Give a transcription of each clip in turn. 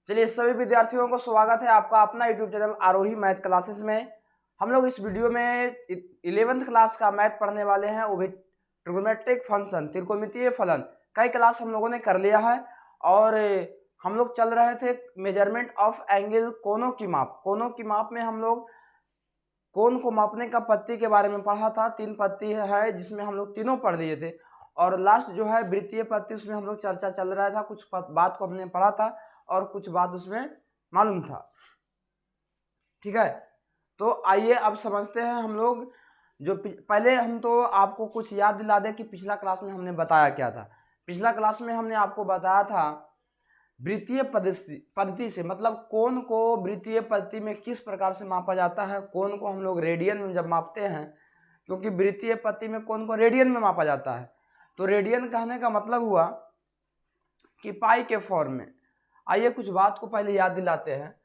चलिए सभी विद्यार्थियों को स्वागत है आपका अपना यूट्यूब चैनल आरोही मैथ क्लासेस में। हम लोग इस वीडियो में 11th क्लास का मैथ पढ़ने वाले हैं, वो भी ट्रिग्नोमेट्रिक फंक्शन, त्रिकोणमितीय फलन। कई क्लास हम लोगों ने कर लिया है और हम लोग चल रहे थे मेजरमेंट ऑफ एंगल, कोनों की माप। कोनों की माप में हम लोग कोण को मापने का पत्ती के बारे में पढ़ा था। 3 पत्ती है जिसमें हम लोग तीनों पढ़ लिए थे और लास्ट जो है वृत्तीय पत्ती, उसमें हम लोग चर्चा चल रहा था। कुछ बात को हमने पढ़ा था और कुछ बात उसमें मालूम था। ठीक है, तो आइए अब समझते हैं हम लोग। जो पहले हम तो आपको कुछ याद दिला दें कि पिछला क्लास में हमने बताया क्या था। पिछला क्लास में हमने आपको बताया था वृत्तीय पद्धति से, मतलब कोण को वृत्तीय पद्धति में किस प्रकार से मापा जाता है। कोण को हम लोग रेडियन में जब मापते हैं, क्योंकि वृत्तीय पद्धति में कोण को रेडियन में मापा जाता है, तो रेडियन कहने का मतलब हुआ कि पाई के फॉर्म में। आइए कुछ बात को पहले याद दिलाते हैं।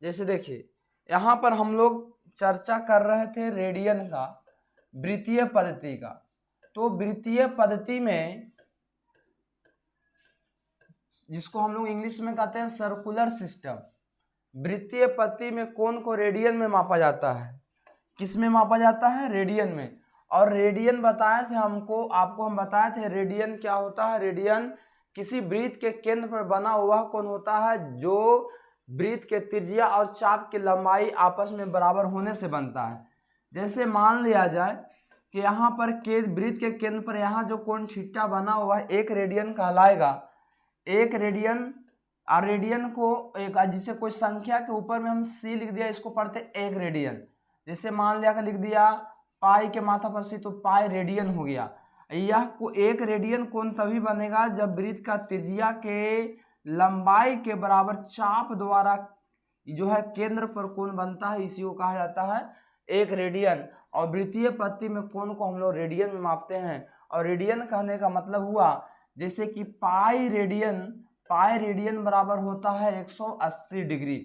जैसे देखिए, यहाँ पर हम लोग चर्चा कर रहे थे रेडियन का, वृत्तीय पद्धति का। तो वृत्तीय पद्धति में, जिसको हम लोग इंग्लिश में कहते हैं सर्कुलर सिस्टम, वृत्तीय पद्धति में कोण को रेडियन में मापा जाता है। किस में मापा जाता है? रेडियन में। और रेडियन बताए थे आपको हम बताए थे रेडियन क्या होता है। रेडियन किसी वृत्त के केंद्र पर बना हुआ कोण होता है जो वृत्त के त्रिज्या और चाप की लंबाई आपस में बराबर होने से बनता है। जैसे मान लिया जाए कि यहाँ पर वृत्त के केंद्र पर यहाँ जो कोण थीटा बना हुआ है 1 रेडियन कहलाएगा। 1 रेडियन, और रेडियन को एक जिसे कोई संख्या के ऊपर में हम सी लिख दिया, इसको पढ़ते 1 रेडियन। जैसे मान लिया लिख दिया पाई के माथा पर सी, तो पाई रेडियन हो गया। यह 1 रेडियन कोण तभी बनेगा जब वृत्त का त्रिज्या के लंबाई के बराबर चाप द्वारा जो है केंद्र पर कोण बनता है, इसी को कहा जाता है 1 रेडियन। और वृत्तीय पद्धति में कोण को हम लोग रेडियन में मापते हैं। और रेडियन कहने का मतलब हुआ जैसे कि पाई रेडियन बराबर होता है 180 डिग्री।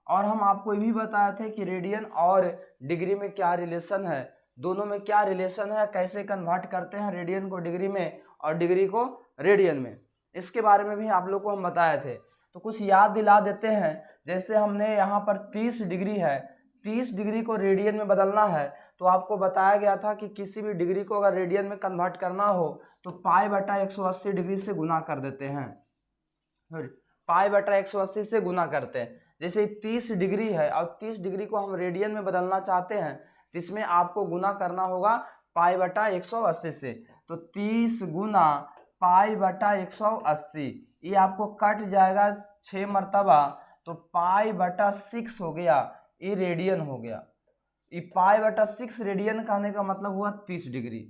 और हम आपको ये भी बताए थे कि रेडियन और डिग्री में क्या रिलेशन है, दोनों में क्या रिलेशन है, कैसे कन्वर्ट करते हैं रेडियन को डिग्री में और डिग्री को रेडियन में, इसके बारे में भी आप लोग को हम बताए थे। तो कुछ याद दिला देते हैं। जैसे हमने यहाँ पर 30 डिग्री है, 30 डिग्री को रेडियन में बदलना है, तो आपको बताया गया था कि किसी भी डिग्री को अगर रेडियन में कन्वर्ट करना हो तो पाई बटा 180 डिग्री से गुना कर देते हैं। पाई बटा 180 से गुना करते हैं। जैसे 30 डिग्री है और 30 डिग्री को हम रेडियन में बदलना चाहते हैं, जिसमें आपको गुना करना होगा पाई बटा 180 से। तो 30 गुना पाई बटा 180, ये आपको कट जाएगा 6 मरतबा, तो पाई बटा 6 हो गया, ये रेडियन हो गया। ये पाई बटा 6 रेडियन कहने का मतलब हुआ 30 डिग्री।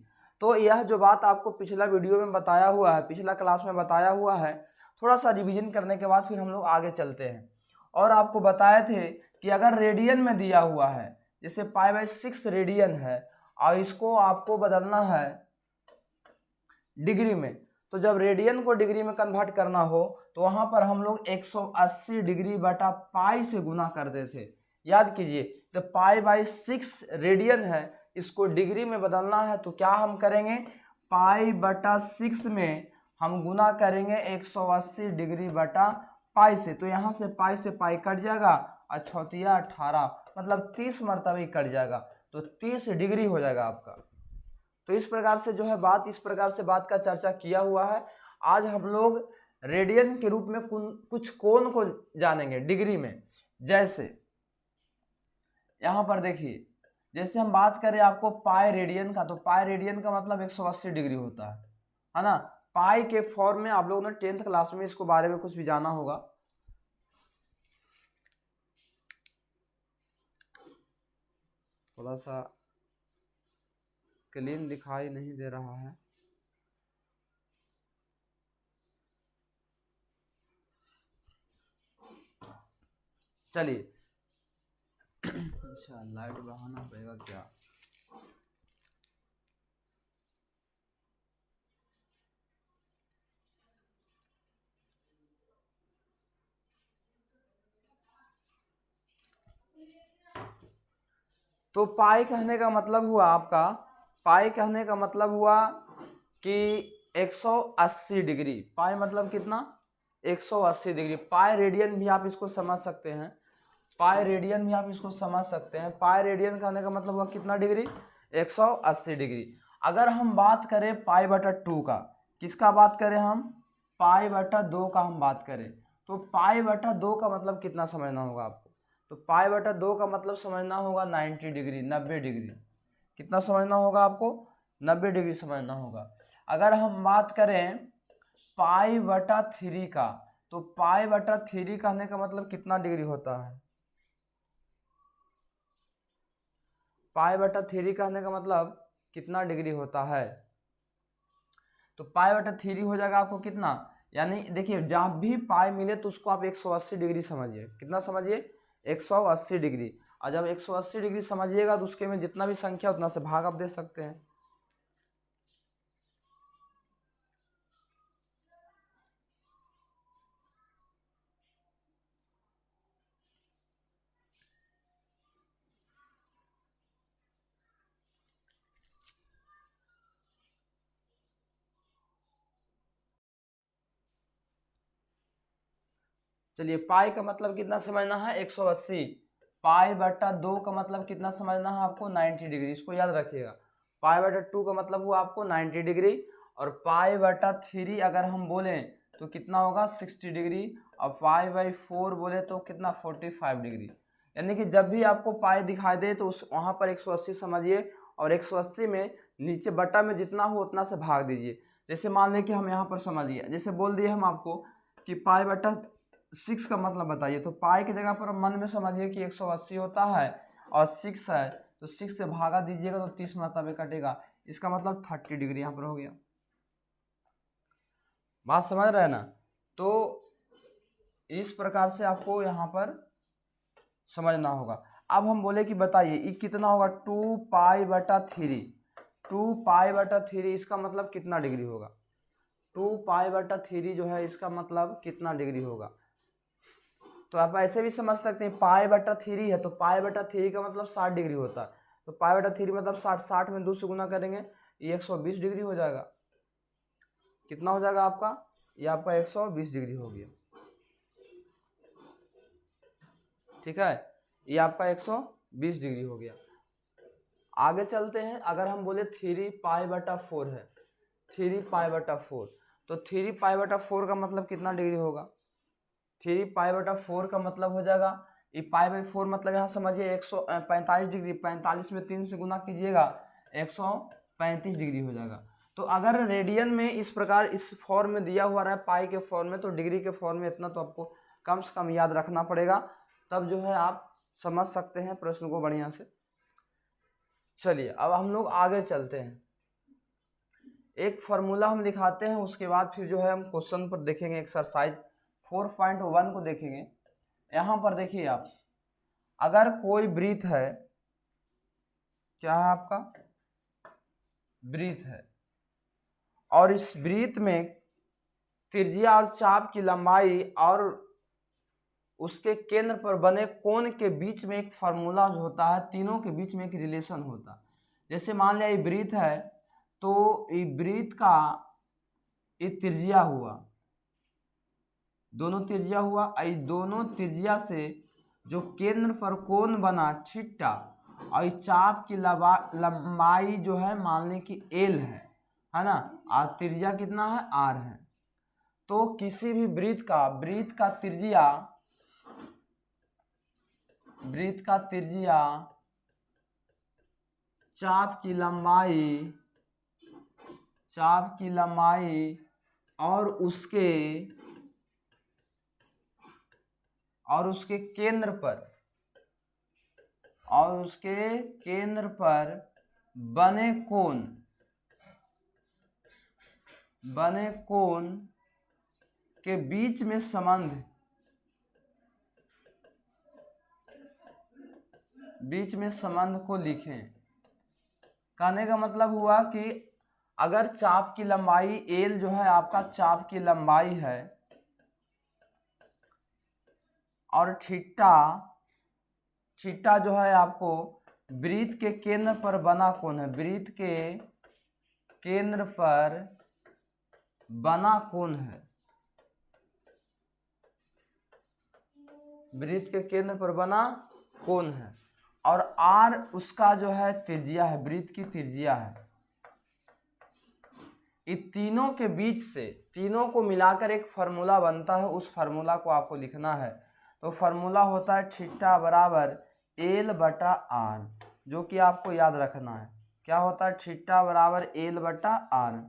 तो यह जो बात आपको पिछला वीडियो में बताया हुआ है, पिछला क्लास में बताया हुआ है, थोड़ा सा रिवीजन करने के बाद फिर हम लोग आगे चलते हैं। और आपको बताए थे कि अगर रेडियन में दिया हुआ है, जैसे पाई बाई 6 रेडियन है और इसको आपको बदलना है डिग्री में, तो जब रेडियन को डिग्री में कन्वर्ट करना हो तो वहां पर हम लोग 180 डिग्री बटा पाई से गुना करते थे। याद कीजिए, तो पाई बाई 6 रेडियन है, इसको डिग्री में बदलना है तो क्या हम करेंगे, पाई बटा 6 में हम गुना करेंगे 180 डिग्री बटा पाई से। तो यहाँ से पाई कट जाएगा, अछौतिया 18, मतलब 30 मरतबे कट जाएगा, तो 30 डिग्री हो जाएगा आपका। तो इस प्रकार से जो है इस प्रकार से बात का चर्चा किया हुआ है। आज हम लोग रेडियन के रूप में कुछ कोण को जानेंगे डिग्री में। जैसे यहाँ पर देखिए, जैसे हम बात करें आपको पाई रेडियन का, तो पाई रेडियन का मतलब 180 डिग्री होता है ना। पाई के फॉर्म में आप लोगों ने 10th क्लास में इसको बारे में कुछ भी जाना होगा। थोड़ा सा क्लीन दिखाई नहीं दे रहा है। चलिए अच्छा, लाइट बढ़ाना पड़ेगा क्या? तो पाई कहने का मतलब हुआ आपका, पाई कहने का मतलब हुआ कि 180 डिग्री। पाई मतलब कितना? 180 डिग्री। पाई रेडियन भी आप इसको समझ सकते हैं, पाई रेडियन भी आप इसको समझ सकते हैं। पाई रेडियन कहने का मतलब हुआ कितना डिग्री, 180 डिग्री। अगर हम बात करें पाई बटा 2 का, किसका बात करें हम, पाई बटा 2 का हम बात करें, तो पाई बटा 2 का मतलब कितना समझना होगा आपको, तो पाई बटा 2 का मतलब समझना होगा 90 डिग्री, 90 डिग्री। कितना समझना होगा आपको, 90 डिग्री समझना होगा। अगर हम बात करें पाई बटा 3 का, तो पाई बटा 3 कहने का मतलब कितना डिग्री होता है, पाई बटा 3 कहने का मतलब कितना डिग्री होता है, तो पाई बटा 3 हो जाएगा आपको कितना, यानी देखिए जब भी पाई मिले तो उसको आप 180 डिग्री समझिए। कितना समझिए, 180 डिग्री। और जब 180 डिग्री समझिएगा तो उसके में जितना भी संख्या उतना से भाग आप दे सकते हैं। चलिए पाई का मतलब कितना समझना है, 180। पाई बटा 2 का मतलब कितना समझना है आपको, 90 डिग्री। इसको याद रखिएगा। पाई बटा 2 का मतलब हुआ आपको 90 डिग्री, और पाई बटा 3 अगर हम बोलें तो कितना होगा, 60 डिग्री। और पाई बाई 4 बोले तो कितना, 45 डिग्री। यानी कि जब भी आपको पाई दिखाई दे तो उस वहाँ पर 180 समझिए, और 180 में नीचे बटा में जितना हो उतना से भाग दीजिए। जैसे मान लें कि हम यहाँ पर समझिए, जैसे बोल दिए हम आपको कि पाई बटा 6 का मतलब बताइए, तो पाई की जगह पर मन में समझिए कि 180 होता है और 6 है, तो 6 से भागा दीजिएगा तो 30 मतलब कटेगा। इसका मतलब 30 डिग्री यहाँ पर हो गया। बात समझ रहे हैं ना, तो इस प्रकार से आपको यहाँ पर समझना होगा। अब हम बोले कि बताइए ये कितना होगा, 2 पाई बटा 3, 2 पाई बटा 3 इसका मतलब कितना डिग्री होगा, 2 पाई बटा 3 जो है इसका मतलब कितना डिग्री होगा। तो आप ऐसे भी समझ सकते हैं, पाई बटा 3 है तो पाई बटा 3 का मतलब 60 डिग्री होता है, तो पाई बटा 3 मतलब 60, 60 में 2 से गुना करेंगे ये 120 डिग्री हो जाएगा। कितना हो जाएगा आपका, ये आपका 120 डिग्री हो गया। ठीक है, ये आपका 120 डिग्री हो गया। आगे चलते हैं। अगर हम बोले 3 पाई बटा 4 है, 3 पाई बटा 4, तो 3 पाई बटा 4 का मतलब कितना डिग्री होगा, 3 पाई बटा 4 का मतलब हो जाएगा, ये पाई बाई 4 मतलब यहाँ समझिए 145 डिग्री, 45 में 3 से गुना कीजिएगा 135 डिग्री हो जाएगा। तो अगर रेडियन में इस प्रकार इस फॉर्म में दिया हुआ रहा है पाई के फॉर्म में, तो डिग्री के फॉर्म में इतना तो आपको कम से कम याद रखना पड़ेगा, तब जो है आप समझ सकते हैं प्रश्न को बढ़िया से। चलिए अब हम लोग आगे चलते हैं, एक फार्मूला हम दिखाते हैं, उसके बाद फिर जो है हम क्वेश्चन पर देखेंगे, एक्सरसाइज 4.1 को देखेंगे। यहाँ पर देखिए आप, अगर कोई वृत्त है, क्या है आपका, वृत्त है, और इस वृत्त में त्रिज्या और चाप की लंबाई और उसके केंद्र पर बने कोण के बीच में एक फार्मूला जो होता है, तीनों के बीच में एक रिलेशन होता है। जैसे मान लिया ये वृत्त है, तो ये वृत्त का ये त्रिज्या हुआ, दोनों त्रिज्या हुआ, आई दोनों त्रिज्या से जो केंद्र पर कोण बना थीटा, और चाप की लंबाई जो है मान लें कि एल है ना, और त्रिज्या कितना है, आर है। तो किसी भी वृत्त का त्रिज्या चाप की लंबाई और उसके केंद्र पर बने कोण के बीच में संबंध को लिखें। कहने का मतलब हुआ कि अगर चाप की लंबाई एल जो है आपका चाप की लंबाई है, और थीटा जो है आपको वृत्त के केंद्र पर बना कोण है, वृत्त के केंद्र पर बना कोण है, वृत्त के केंद्र पर बना कोण है, और आर उसका जो है त्रिज्या है, वृत्त की त्रिज्या है। इन तीनों के बीच से, तीनों को मिलाकर एक फार्मूला बनता है, उस फार्मूला को आपको लिखना है। तो फार्मूला होता है थीटा बराबर एल बटा आर, जो कि आपको याद रखना है। क्या होता है? थीटा बराबर एल बटा आर।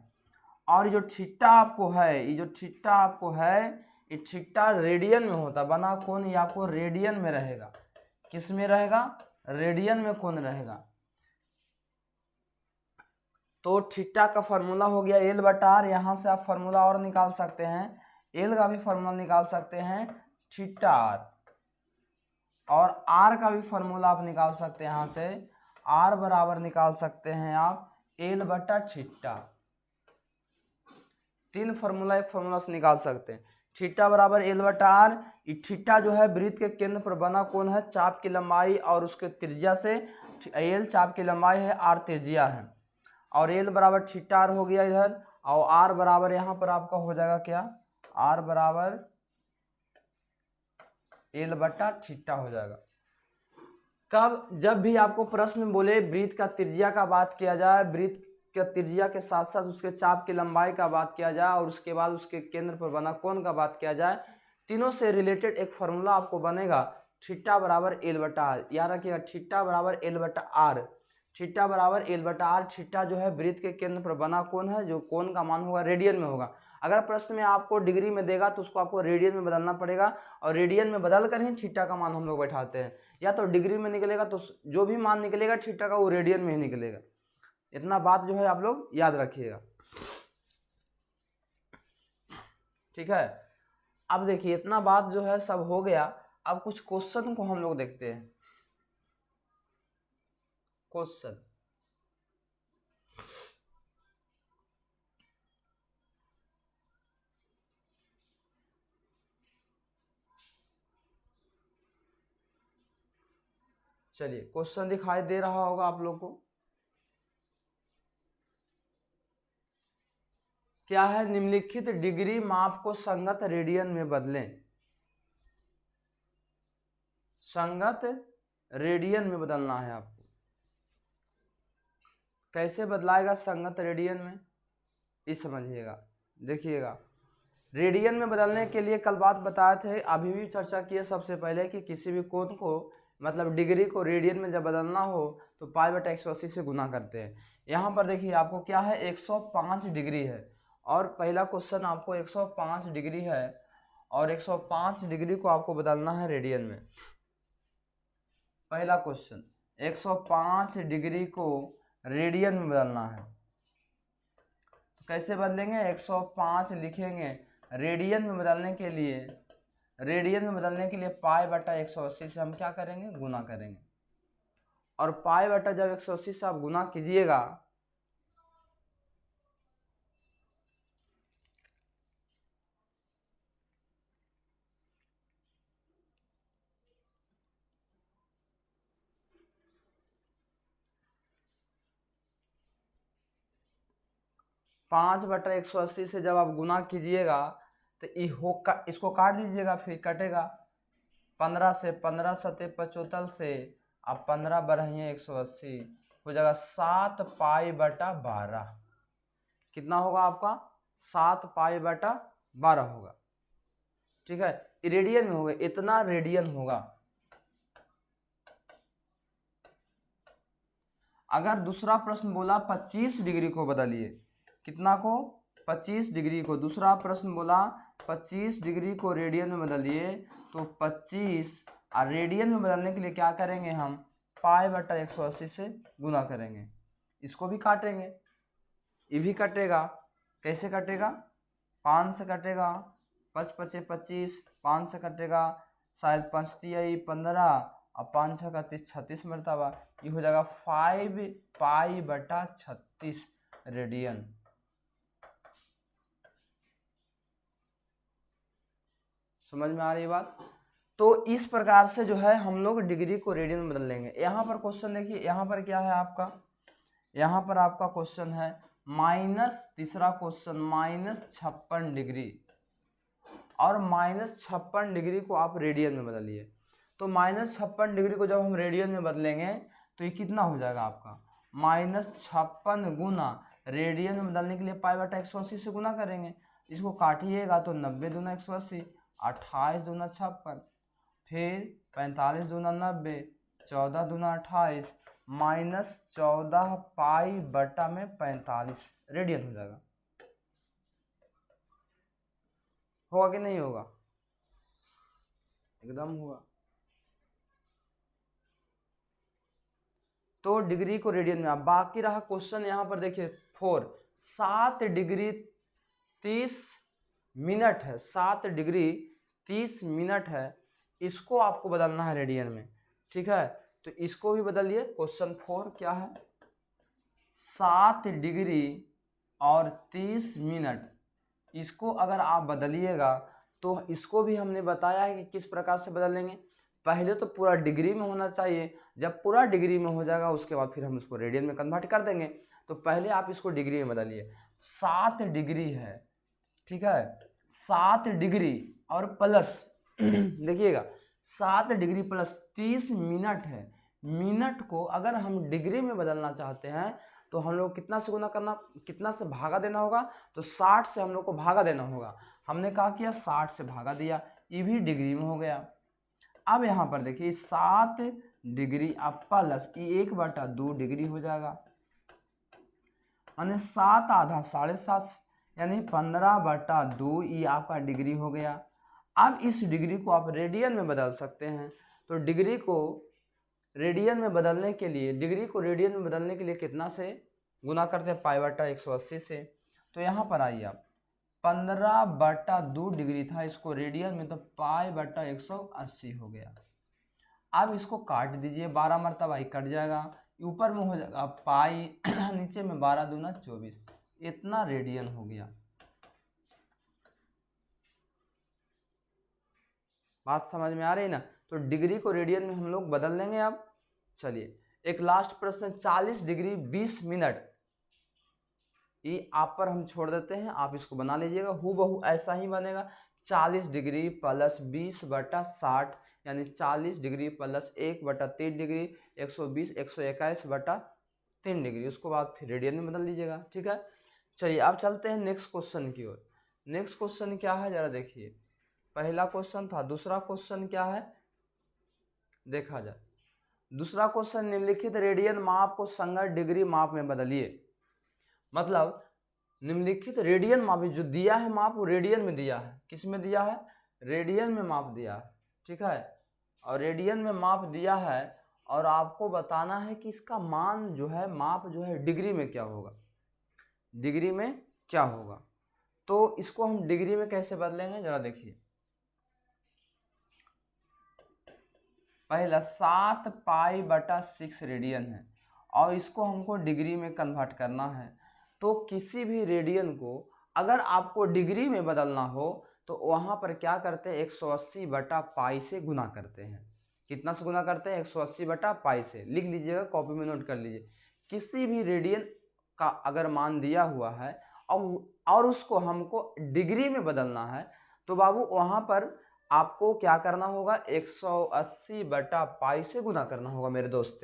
और जो थीटा आपको है, ये जो थीटा आपको है, ये थीटा रेडियन में होता है। बना कोण ये आपको रेडियन में रहेगा। किस में रहेगा? रेडियन में कोण रहेगा। तो थीटा का फार्मूला हो गया एल बटा आर। यहाँ से आप फार्मूला और निकाल सकते हैं, एल का भी फार्मूला निकाल सकते हैं थीटा आर, और आर का भी फार्मूला आप निकाल सकते हैं। यहाँ से आर बराबर निकाल सकते हैं आप एल बटा थीटा। तीन फार्मूला एक फार्मूला से निकाल सकते हैं। थीटा बराबर एल बटा आर। थीटा जो है वृत्त के केंद्र पर बना कोण है, चाप की लंबाई और उसके त्रिज्या से। एल चाप की लंबाई है, आर त्रिज्या है, और एल बराबर थीटा आर हो गया इधर, और आर बराबर यहाँ पर आपका हो जाएगा क्या? आर बराबर एल बटा थीटा हो जाएगा। कब? जब भी आपको प्रश्न में बोले वृत्त का त्रिज्या का बात किया जाए, वृत्त के त्रिज्या के साथ साथ उसके चाप की लंबाई का बात किया जाए, और उसके बाद उसके केंद्र पर बना कोण का बात किया जाए, तीनों से रिलेटेड एक फार्मूला आपको बनेगा थीटा बराबर एल बटा आर। याद रखिएगा, थीटा बराबर एल बटा आर। थीटा बराबर एल बटा आर। थीटा जो है वृत्त के केंद्र पर बना कोण है, जो कोण का मान होगा रेडियन में होगा। अगर प्रश्न में आपको डिग्री में देगा तो उसको आपको रेडियन में बदलना पड़ेगा, और रेडियन में बदल कर ही थीटा का मान हम लोग बैठाते हैं। या तो डिग्री में निकलेगा तो जो भी मान निकलेगा थीटा का वो रेडियन में ही निकलेगा। इतना बात जो है आप लोग याद रखिएगा, ठीक है। अब देखिए इतना बात जो है सब हो गया। अब कुछ क्वेश्चन को हम लोग देखते हैं। क्वेश्चन, चलिए क्वेश्चन दिखाई दे रहा होगा आप लोग को। क्या है? निम्नलिखित डिग्री माप को संगत रेडियन में बदलें। संगत रेडियन में बदलना है आपको। कैसे बदलाएगा संगत रेडियन में, इस समझिएगा, देखिएगा। रेडियन में बदलने के लिए कल बात बताए थे, अभी भी चर्चा किए सबसे पहले, कि किसी भी कोण को मतलब डिग्री को रेडियन में जब बदलना हो तो पाई बटा 180 से गुना करते हैं। यहाँ पर देखिए आपको क्या है, 105 डिग्री है, और पहला क्वेश्चन आपको 105 डिग्री है, और 105 डिग्री को आपको बदलना है रेडियन में। पहला क्वेश्चन, 105 डिग्री को रेडियन में बदलना है। तो कैसे बदलेंगे? 105 लिखेंगे, रेडियन में बदलने के लिए, रेडियन में बदलने के लिए पाई बटा 180 से हम क्या करेंगे? गुना करेंगे। और पाई बटा जब 180 से आप गुना कीजिएगा पाँच बटा 180 से जब आप गुना कीजिएगा तो इसको काट दीजिएगा, फिर कटेगा 15 से, 15 सते 75 से, अब 15 बढ़ाइए 180 हो जाएगा 7 पाई बटा 12। कितना होगा आपका? 7 पाई बटा 12 होगा, ठीक है। रेडियन में होगा, इतना रेडियन होगा। अगर दूसरा प्रश्न बोला 25 डिग्री को बदलिए, कितना को? 25 डिग्री को। दूसरा प्रश्न बोला 25 डिग्री को रेडियन में बदलिए, तो 25 और रेडियन में बदलने के लिए क्या करेंगे हम? पाई बटा 180 से गुना करेंगे। इसको भी काटेंगे, ये भी कटेगा। कैसे कटेगा? 5 से कटेगा, 5 पचे 25, 5 से कटेगा, शायद 5 तिया 15 और 5 छः का 36 मरतबा, ये हो जाएगा 5 पाई बटा 36 रेडियन। समझ में आ रही बात? तो इस प्रकार से जो है हम लोग डिग्री को रेडियन में बदल लेंगे। यहाँ पर क्वेश्चन देखिए, यहाँ पर क्या है आपका? यहाँ पर आपका क्वेश्चन है माइनस, तीसरा क्वेश्चन -56 डिग्री। और -56 डिग्री को आप रेडियन में बदलिए। तो -56 डिग्री को जब हम रेडियन में बदलेंगे तो ये कितना हो जाएगा आपका, -56 गुना रेडियन में बदलने के लिए π/180 से गुना करेंगे। इसको काटिएगा तो 90 दूना 180, 28 दूना 56, फिर 45 दूना 90, 14 दूना 28, -14 π/45 रेडियन हो जाएगा। होगा कि नहीं होगा? एकदम होगा। तो डिग्री को रेडियन में, आप बाकी रहा क्वेश्चन यहाँ पर देखिए 4, 7 डिग्री 30 मिनट है, 7 डिग्री 30 मिनट है, इसको आपको बदलना है रेडियन में, ठीक है। तो इसको भी बदलिए। क्वेश्चन 4 क्या है, 7 डिग्री और 30 मिनट, इसको अगर आप बदलिएगा तो इसको भी हमने बताया है कि किस प्रकार से बदलेंगे। पहले तो पूरा डिग्री में होना चाहिए, जब पूरा डिग्री में हो जाएगा उसके बाद फिर हम इसको रेडियन में कन्वर्ट कर देंगे। तो पहले आप इसको डिग्री में बदलिए। 7 डिग्री है, ठीक है, 7 डिग्री और प्लस देखिएगा 7 डिग्री प्लस 30 मिनट है। मिनट को अगर हम डिग्री में बदलना चाहते हैं तो हम लोग कितना से गुना करना, कितना से भागा देना होगा, तो 60 से हम लोग को भागा देना होगा। हमने कहा किया 60 से भागा दिया, ये भी डिग्री में हो गया। अब यहाँ पर देखिए 7 डिग्री अब प्लस ये 1/2 डिग्री हो जाएगा, यानी 7 आधा 7.5 यानी 15/2 ये आपका डिग्री हो गया। अब इस डिग्री को आप रेडियन में बदल सकते हैं। तो डिग्री को रेडियन में बदलने के लिए, डिग्री को रेडियन में बदलने के लिए कितना से गुना करते हैं, π/180 से। तो यहाँ पर आइए आप 15/2 डिग्री था, इसको रेडियन में तो π/180 हो गया। अब इसको काट दीजिए, 12 मरतबा ही कट जाएगा, ऊपर में हो जाएगा पाई नीचे में 12 दूना 24, इतना रेडियन हो गया। बात समझ में आ रही ना? तो डिग्री को रेडियन में हम लोग बदल लेंगे। अब चलिए एक लास्ट प्रश्न, 40 डिग्री 20 मिनट, ये आप पर हम छोड़ देते हैं, आप इसको बना लीजिएगा, हूबहू ऐसा ही बनेगा। 40 डिग्री प्लस 20/60 यानी 40 डिग्री प्लस 1/3 डिग्री 120 121/3 डिग्री, उसको बाद फिर रेडियन में बदल लीजिएगा, ठीक है। चलिए अब चलते हैं नेक्स्ट क्वेश्चन की ओर। नेक्स्ट क्वेश्चन क्या है जरा देखिए, पहला क्वेश्चन था, दूसरा क्वेश्चन क्या है देखा जाए। दूसरा क्वेश्चन, निम्नलिखित रेडियन माप को संगत डिग्री माप में बदलिए। मतलब निम्नलिखित रेडियन माप जो दिया है माप वो रेडियन में दिया है, किस में दिया है, रेडियन में माप दिया है, ठीक है। और रेडियन में माप दिया है और आपको बताना है कि इसका मान जो है, माप जो है डिग्री में क्या होगा, डिग्री में क्या होगा। तो इसको हम डिग्री में कैसे बदलेंगे जरा देखिए। पहला 7 π/6 रेडियन है और इसको हमको डिग्री में कन्वर्ट करना है। तो किसी भी रेडियन को अगर आपको डिग्री में बदलना हो तो वहाँ पर क्या करते हैं, 180/π से गुना करते हैं। कितना से गुना करते हैं, 180/π से। लिख लीजिएगा, कॉपी में नोट कर लीजिए। किसी भी रेडियन का अगर मान दिया हुआ है और उसको हमको डिग्री में बदलना है तो बाबू वहाँ पर आपको क्या करना होगा, 180/π से गुना करना होगा मेरे दोस्त।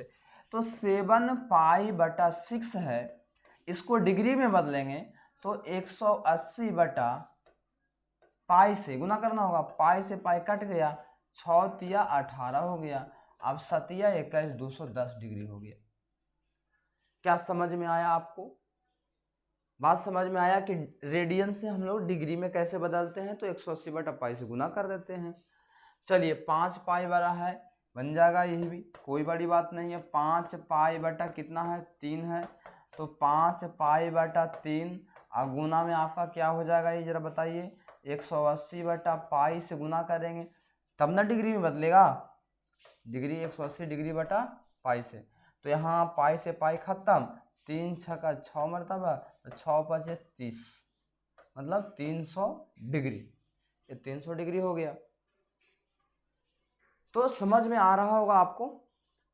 तो 7 π/6 है, इसको डिग्री में बदलेंगे तो 180/π से गुना करना होगा। पाई से पाई कट गया, 6 तिया 18 हो गया। अब 7 या 21 210 डिग्री हो गया। क्या समझ में आया आपको? बात समझ में आया कि रेडियन से हम लोग डिग्री में कैसे बदलते हैं। तो 180/π से गुना कर देते हैं। चलिए 5 पाई बड़ा है, बन जाएगा, यही भी कोई बड़ी बात नहीं है। 5 π/, कितना है, 3 है, तो 5 π/3 और गुना में आपका क्या हो जाएगा, ये जरा बताइए। 180/π से गुना करेंगे तब ना डिग्री में बदलेगा, डिग्री 180 डिग्री/π से। तो यहाँ पाई से पाई खत्म, 3 छक्का 6 मरतबा, तो 6 5 30, मतलब 300 डिग्री। ये 300 डिग्री हो गया। तो समझ में आ रहा होगा आपको।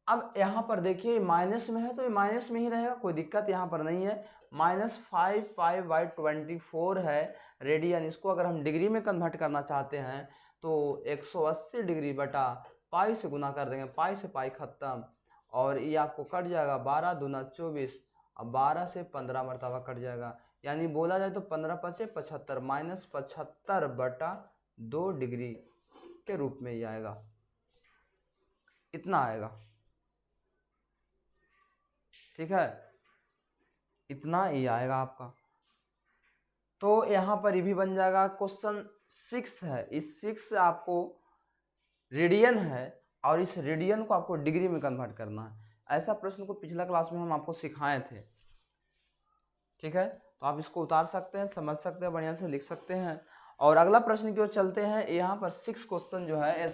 अब यहाँ पर देखिए माइनस में है तो ये माइनस में ही रहेगा, कोई दिक्कत यहाँ पर नहीं है। -5 5/24 है रेडियन, इसको अगर हम डिग्री में कन्वर्ट करना चाहते हैं तो 180 डिग्री बटा पाई से गुना कर देंगे, पाई से पाई खत्म, और ये आपको कट जाएगा 12 दूना 24, अब 12 से 15 मरतबा कट जाएगा, यानी बोला जाए तो 15 पचे 75 माइनस 75 बटा 2 डिग्री के रूप में ये आएगा, इतना आएगा। ठीक है, इतना ये आएगा आपका। तो यहाँ पर ये भी बन जाएगा। क्वेश्चन 6 है, इस 6 से आपको रेडियन है और इस रेडियन को आपको डिग्री में कन्वर्ट करना है। ऐसा प्रश्न को पिछला क्लास में हम आपको सिखाए थे। ठीक है, तो आप इसको उतार सकते हैं, समझ सकते हैं, बढ़िया से लिख सकते हैं। और अगला प्रश्न की ओर चलते हैं। यहाँ पर 6 क्वेश्चन जो है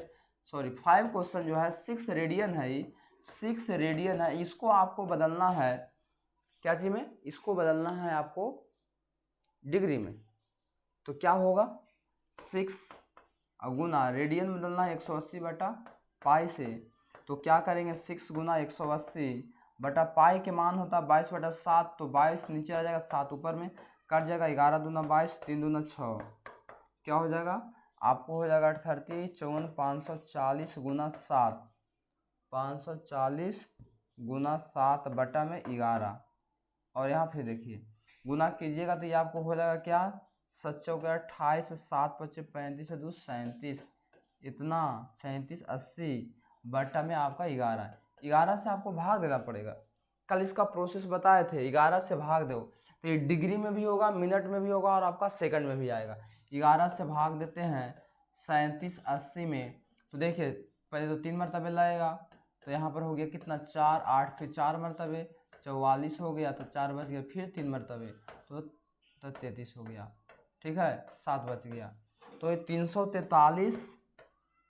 5 क्वेश्चन जो है 6 रेडियन है, ये 6 रेडियन है, इसको आपको बदलना है क्या चीज में, इसको बदलना है आपको डिग्री में। तो क्या होगा, 6 गुना रेडियन बदलना है 180 बटा पाई से, तो क्या करेंगे 6 गुना 180 बटा पाई के मान होता है 22 बटा 7, तो 22 नीचे आ जाएगा, 7 ऊपर में कट जाएगा, 11 दूना 22, 3 दूना 6, क्या हो जाएगा आपको, हो जाएगा 38, 54, 540 गुना 7, 540 गुना 7 बटा में 11, और यहाँ फिर देखिए गुना कीजिएगा तो ये आपको हो जाएगा क्या, 7 चौके 28, 7 पच्चे 35, 2 37, इतना 37, 80 बटा में आपका 11, 11 से आपको भाग देना पड़ेगा। कल इसका प्रोसेस बताए थे, 11 से भाग दो तो ये डिग्री में भी होगा, मिनट में भी होगा और आपका सेकंड में भी आएगा। 11 से भाग देते हैं 37, 80 में, तो देखिए पहले तो 3 मरतबे लाएगा, तो यहाँ पर हो गया कितना 4, 8 फिर 4 मरतबे 44 हो गया, तो 4 बच गया, फिर 3 मरतबे तो 33 हो गया। ठीक है, 7 बच गया, तो ये 343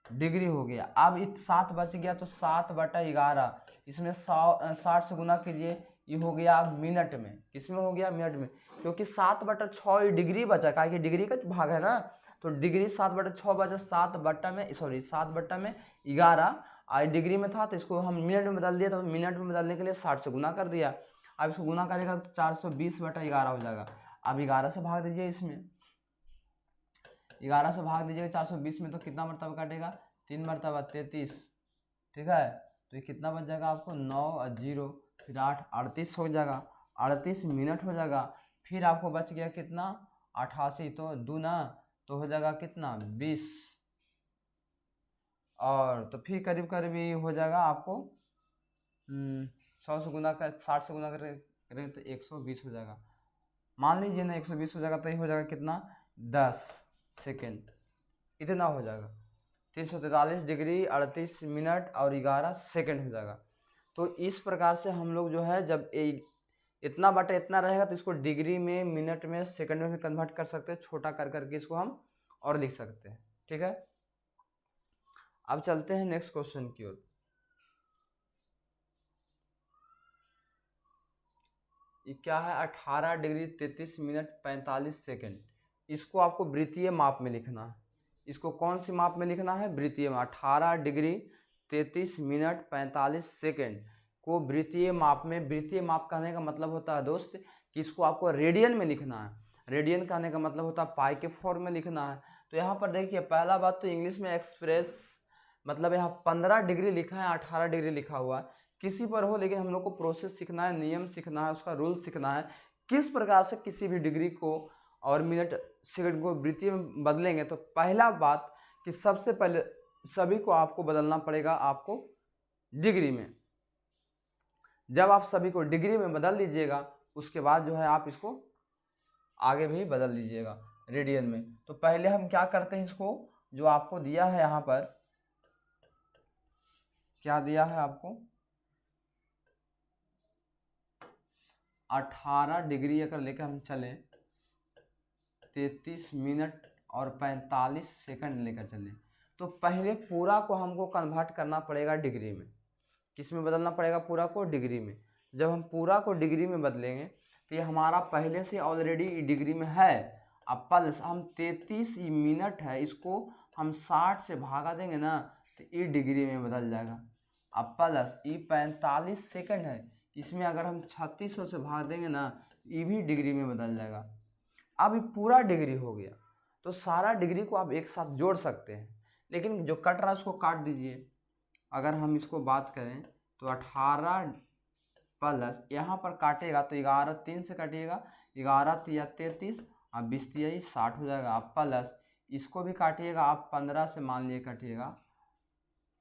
डिग्री हो गया। अब 7 बच गया तो 7 बटा 11, इसमें 60 से गुना कीजिए, ये हो गया अब मिनट में, किसमें हो गया मिनट में, क्योंकि 7 बटा 6 डिग्री बचा, क्या कि डिग्री का भाग है ना, तो डिग्री 7 बटा 6 बचा, 7 बटा में 11 आई डिग्री में था, तो इसको हम मिनट में बदल दिया, तो मिनट में बदलने के लिए 60 से गुना कर दिया। अब इसको गुना करेगा तो 420 बटा 11 हो जाएगा। अब 11 से भाग दीजिए, इसमें 11 से भाग दीजिएगा 420 में, तो कितना मरतबा काटेगा, 3 मरतबा 33। ठीक है, तो ये कितना बच जाएगा आपको, 9 और 0 फिर 8, 38 हो जाएगा, 38 मिनट हो जाएगा। फिर आपको बच गया कितना 88, तो 2 ना, तो हो जाएगा कितना 20, और तो फिर करीब करीब ये हो जाएगा आपको 100 से गुना कर 60 से गुना करें तो 120 हो जाएगा, मान लीजिए ना 120 हो जाएगा, तो ये हो जाएगा कितना 10 सेकेंड, इतना हो जाएगा। 343 डिग्री 38 मिनट और 11 सेकेंड हो जाएगा। तो इस प्रकार से हम लोग जो है जब इतना बटा इतना रहेगा तो इसको डिग्री में, मिनट में, सेकंड में भी कन्वर्ट कर सकते हैं, छोटा कर करके इसको हम और लिख सकते हैं। ठीक है, अब चलते हैं नेक्स्ट क्वेश्चन की ओर। ये क्या है, 18 डिग्री 33 मिनट 45 सेकेंड, इसको आपको वृत्तीय माप में लिखना है। इसको कौन सी माप में लिखना है, वृत्तीय में। 18 डिग्री 33 मिनट 45 सेकेंड को वृत्तीय माप में, वृत्तीय माप कहने का मतलब होता है दोस्त कि इसको आपको रेडियन में लिखना है। रेडियन कहने का मतलब होता है पाई के फॉर्म में लिखना है। तो यहाँ पर देखिए पहला बात तो इंग्लिश में एक्सप्रेस मतलब यहाँ 15 डिग्री लिखा है, 18 डिग्री लिखा हुआ है, किसी पर हो, लेकिन हम लोग को प्रोसेस सीखना है, नियम सीखना है, उसका रूल सीखना है, किस प्रकार से किसी भी डिग्री को और मिनट सेकंड को वृत्तीय में बदलेंगे। तो पहला बात कि सबसे पहले सभी को आपको बदलना पड़ेगा आपको डिग्री में। जब आप सभी को डिग्री में बदल लीजिएगा उसके बाद जो है आप इसको आगे भी बदल लीजिएगा रेडियन में। तो पहले हम क्या करते हैं, इसको जो आपको दिया है यहाँ पर, क्या दिया है आपको 18 डिग्री अगर लेकर हम चलें, 33 मिनट और 45 सेकंड लेकर चलें, तो पहले पूरा को हमको कन्वर्ट करना पड़ेगा डिग्री में। किस में बदलना पड़ेगा, पूरा को डिग्री में। जब हम पूरा को डिग्री में बदलेंगे तो ये हमारा पहले से ऑलरेडी डिग्री में है। अब प्लस हम 33 मिनट है, इसको हम 60 से भागा देंगे ना तो ये डिग्री में बदल जाएगा। अब प्लस ये 45 सेकंड है, इसमें अगर हम 3600 से भाग देंगे ना ये भी डिग्री में बदल जाएगा। अब ये पूरा डिग्री हो गया, तो सारा डिग्री को आप एक साथ जोड़ सकते हैं, लेकिन जो कट रहा है उसको काट दीजिए। अगर हम इसको बात करें तो 18 प्लस यहाँ पर काटेगा तो 11 3 से कटिएगा, 11 तिया 33 और 20 तिया 60 हो जाएगा। आप प्लस इसको भी काटिएगा, आप 15 से मान लिए कटिएगा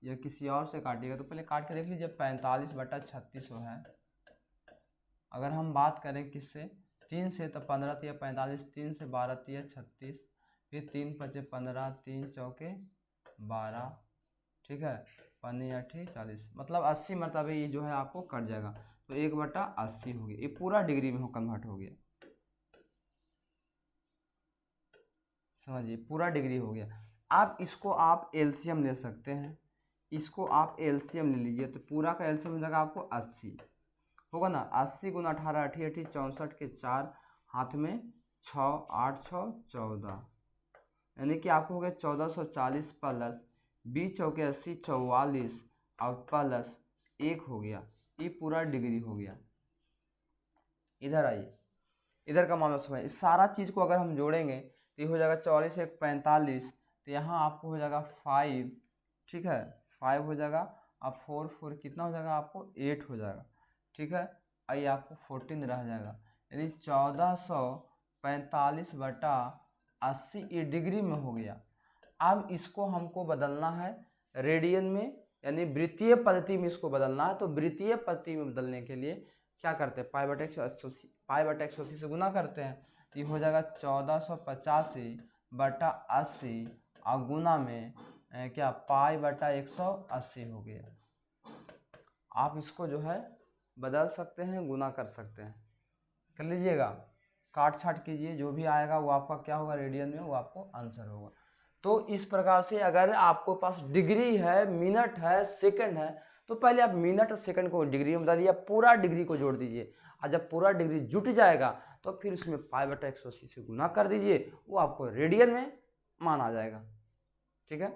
या किसी और से काटिएगा, तो पहले काट के देख लीजिए 45/36 है। अगर हम बात करें किससे, 3 से, तो 15 तिया 45, 3 से 12 तिया 36, फिर 3 पचे 15, 3 चौके 12, ठीक है, 15 8 40, मतलब 80 मरतबे ये जो है आपको कट जाएगा, तो 1/80 हो गया। ये पूरा डिग्री में कन्वर्ट हो गया, समझिए पूरा डिग्री हो गया। अब इसको आप एलसीएम ले सकते हैं, इसको आप एलसीएम ले लीजिए, तो पूरा का एलसीएम हो जाएगा आपको 80 होगा ना। 80 गुना 18 8 8 64 के 4 हाथ में 6 8 6 14, यानी कि आपको हो गया 1440 प्लस 20 चौके 80 44 और प्लस 1 हो गया। ये पूरा डिग्री हो गया। इधर आइए, इधर का मामला समझ, इस सारा चीज़ को अगर हम जोड़ेंगे तो ये हो जाएगा 44 1 45, तो यहाँ आपको हो जाएगा 5, ठीक है, 5 हो जाएगा। अब 4 4 कितना हो जाएगा आपको 8 हो जाएगा, ठीक है। आइए आपको 14 रह जाएगा, यानी 1445/80 ये डिग्री में हो गया। अब इसको हमको बदलना है रेडियन में, यानी वृत्तीय पद्धति में इसको बदलना है। तो वृत्तीय पद्धति में बदलने के लिए क्या करते हैं, पाई/180 से गुना करते हैं, ये हो जाएगा 1485/80 और गुना में क्या पाई/180 हो गया। आप इसको जो है बदल सकते हैं, गुना कर सकते हैं, कर लीजिएगा, काट छाट कीजिए, जो भी आएगा वो आपका क्या होगा रेडियन में, वो आपको आंसर होगा। तो इस प्रकार से अगर आपको पास डिग्री है, मिनट है, सेकंड है, तो पहले आप मिनट और सेकंड को डिग्री में बदलिए, पूरा डिग्री को जोड़ दीजिए, और जब पूरा डिग्री जुट जाएगा तो फिर उसमें पाई/180 से गुना कर दीजिए, वो आपको रेडियन में मान आ जाएगा, ठीक है।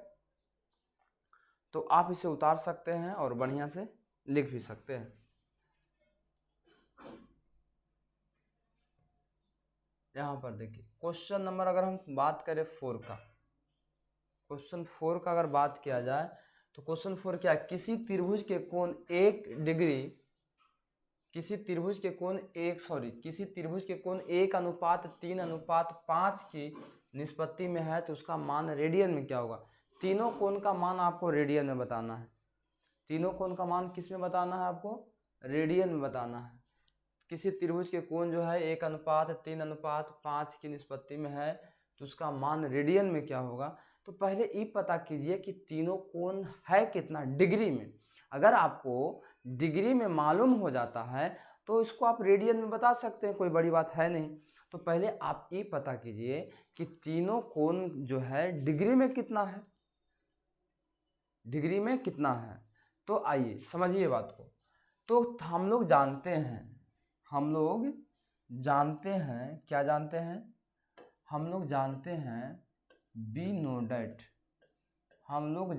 तो आप इसे उतार सकते हैं और बढ़िया से लिख भी सकते हैं। यहाँ पर देखिए क्वेश्चन नंबर, अगर हम बात करें 4 का, क्वेश्चन 4 का अगर बात किया जाए तो क्वेश्चन 4 क्या है, किसी त्रिभुज के कोण 1 डिग्री, किसी त्रिभुज के कोण 1/3:5 की निष्पत्ति में है, तो उसका मान रेडियन में क्या होगा। तीनों कोण का मान आपको रेडियन में बताना है, तीनों कोण का मान किस में बताना है, आपको रेडियन में बताना है। किसी त्रिभुज के कोण जो है 1/3:5 की निष्पत्ति में है, तो उसका मान रेडियन में क्या होगा। तो पहले ये पता कीजिए कि तीनों कोण है कितना डिग्री में। अगर आपको डिग्री में मालूम हो जाता है तो इसको आप रेडियन में बता सकते हैं, कोई बड़ी बात है नहीं। तो पहले आप ये पता कीजिए कि तीनों कोण जो है डिग्री में कितना है, डिग्री में कितना है। तो आइए समझिए बात को। तो हम लोग जानते हैं, क्या जानते हैं, हम लोग जानते हैं बी नो डैट, हम लोग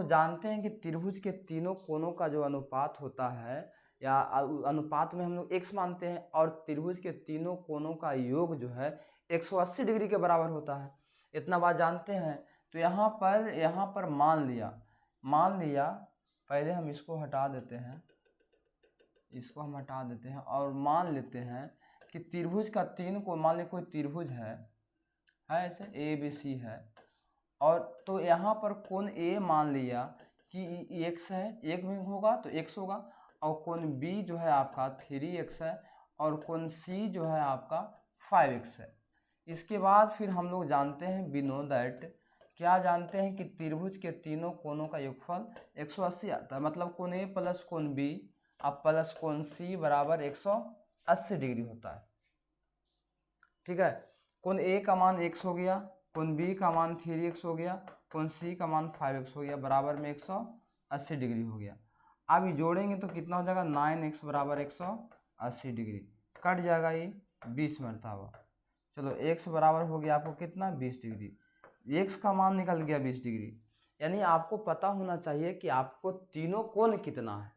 जानते हैं कि त्रिभुज के तीनों कोणों का जो अनुपात होता है, या अनुपात में हम लोग x मानते हैं, और त्रिभुज के तीनों कोणों का योग जो है 180 डिग्री के बराबर होता है। इतना बात जानते हैं। तो यहाँ पर मान लिया, पहले हम इसको हटा देते हैं, और मान लेते हैं कि त्रिभुज का तीन को, मान लीजिए कोई त्रिभुज है ऐसे ABC है, और तो यहाँ पर कोण A मान लिया कि x है, एक में होगा तो x होगा, और कोण B जो है आपका 3x है, और कोण C जो है आपका 5x है। इसके बाद फिर हम लोग जानते हैं वी नो दैट, क्या जानते हैं कि त्रिभुज के तीनों कोणों का योगफल 180 आता है, मतलब कोण A प्लस कोण B अब प्लस कोण C बराबर 180 डिग्री होता है, ठीक है। कोण A का मान x हो गया, कोण B का मान 3x हो गया, कोण C का मान 5x हो गया, बराबर में 180 डिग्री हो गया। अब ये जोड़ेंगे तो कितना हो जाएगा, 9x बराबर 180 डिग्री, कट जाएगा ये 20 मरतबा। चलो x बराबर हो गया आपको कितना, 20 डिग्री, x का मान निकल गया 20 डिग्री। यानी आपको पता होना चाहिए कि आपको तीनों कोण कितना है।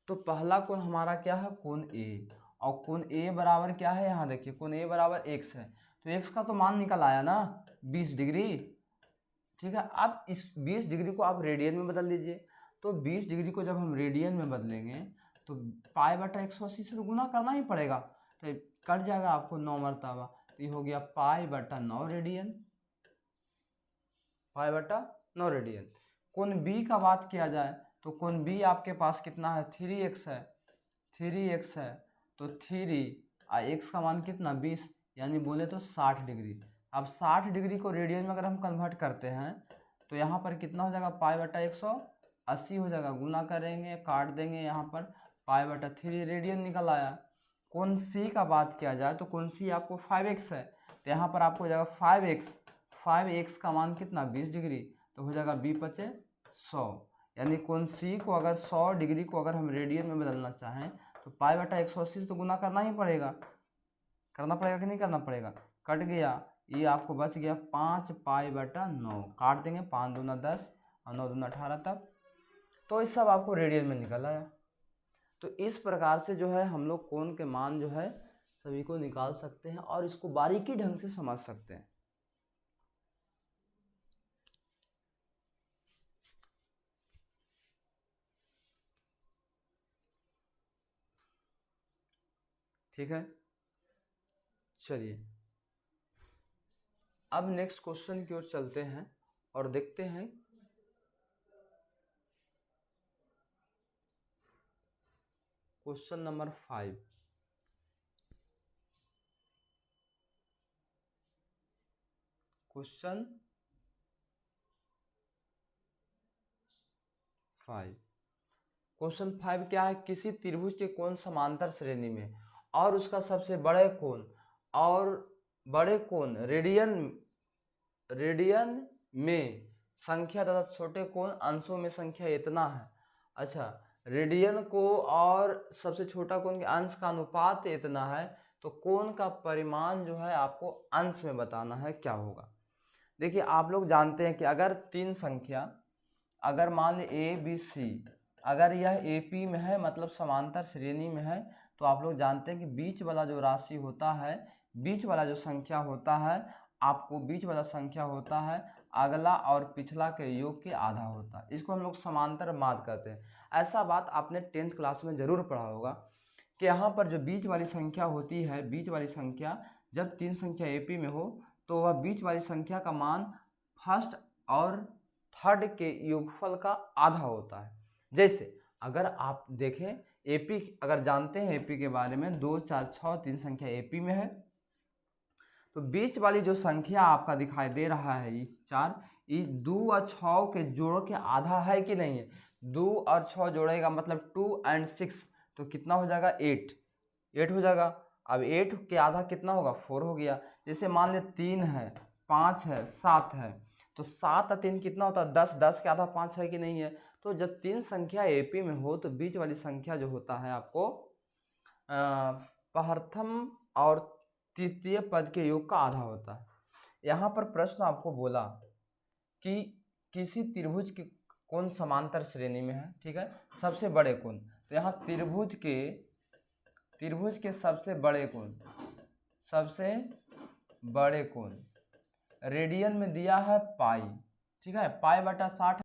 तो पहला कोण हमारा क्या है, कोण A, और कोण ए बराबर क्या है, यहाँ देखिए कोण ए बराबर x है, तो x का तो मान निकल आया ना 20 डिग्री। ठीक है, अब इस 20 डिग्री को आप रेडियन में बदल लीजिए। तो 20 डिग्री को जब हम रेडियन में बदलेंगे तो पाई बटा 180 से तो गुना करना ही पड़ेगा, तो कट जाएगा आपको 9 मरतबा, तो ये हो गया पाई बटा 9 रेडियन, पाई बटा 9 रेडियन। कोण बी का बात किया जाए तो कोण बी आपके पास कितना है, 3x है, 3x है, तो 3 x का मान कितना 20, यानी बोले तो 60 डिग्री। अब 60 डिग्री को रेडियन में अगर हम कन्वर्ट करते हैं तो यहाँ पर कितना हो जाएगा, पाई बटा 180 हो जाएगा, गुना करेंगे काट देंगे, यहाँ पर पाई बटा 3 रेडियन निकल आया। कोण सी का बात किया जाए तो कोण सी आपको 5x है, तो यहाँ पर आपको हो जाएगा 5x का मान कितना 20 डिग्री, तो हो जाएगा b पचे 100, यानी कोण सी को अगर 100 डिग्री को अगर हम रेडियन में बदलना चाहें तो पाई बटा 180 से तो गुना करना ही पड़ेगा, करना पड़ेगा कि नहीं करना पड़ेगा। कट गया, ये आपको बच गया 5 पाई बटा 9, काट देंगे 5 दूना 10 और 9 दूना 18 तक, तो इस सब आपको रेडियन में निकल आया। तो इस प्रकार से जो है हम लोग कोण के मान जो है सभी को निकाल सकते हैं और इसको बारीकी ढंग से समझ सकते हैं। ठीक है, चलिए अब नेक्स्ट क्वेश्चन की ओर चलते हैं और देखते हैं क्वेश्चन नंबर 5। क्वेश्चन 5, क्वेश्चन 5 क्या है, किसी त्रिभुज के कोण समांतर श्रेणी में और उसका सबसे बड़े कोण और बड़े कोण रेडियन में संख्या तथा छोटे कोण अंशों में संख्या इतना है। अच्छा, रेडियन को और सबसे छोटा कोण के अंश का अनुपात इतना है, तो कोण का परिमाण जो है आपको अंश में बताना है क्या होगा। देखिए आप लोग जानते हैं कि अगर तीन संख्या, अगर मान ली ए बी सी, अगर यह ए पी में है मतलब समांतर श्रेणी में है, तो आप लोग जानते हैं कि बीच वाला जो राशि होता है, बीच वाला जो संख्या होता है, आपको बीच वाला संख्या होता है अगला और पिछला के योग के आधा होता है, इसको हम लोग समांतर माद कहते हैं। ऐसा बात आपने 10th क्लास में ज़रूर पढ़ा होगा कि यहाँ पर जो बीच वाली संख्या होती है, बीच वाली संख्या जब तीन संख्या एपी में हो तो वह बीच वाली संख्या का मान फर्स्ट और थर्ड के योगफल का आधा होता है। जैसे अगर आप देखें एपी, अगर जानते हैं एपी के बारे में, 2 4 6 3 संख्या एपी में है, तो बीच वाली जो संख्या आपका दिखाई दे रहा है ये 4, ये 2 और 6 के जोड़ के आधा है कि नहीं है। 2 और 6 जोड़ेगा मतलब 2 और 6, तो कितना हो जाएगा 8 हो जाएगा। अब 8 के आधा कितना होगा 4 हो गया। जैसे मान ले 3 है, 5 है, 7 है, तो 7 और 3 कितना होता है 10, 10 के आधा 5 है कि नहीं है। तो जब तीन संख्या एपी में हो तो बीच वाली संख्या जो होता है आपको प्रथम और तृतीय पद के योग का आधा होता है। यहाँ पर प्रश्न आपको बोला कि किसी त्रिभुज के कोण समांतर श्रेणी में है, ठीक है, सबसे बड़े कोण, तो यहाँ त्रिभुज के सबसे बड़े कोण रेडियन में दिया है पाई, ठीक है, पाई बटा 60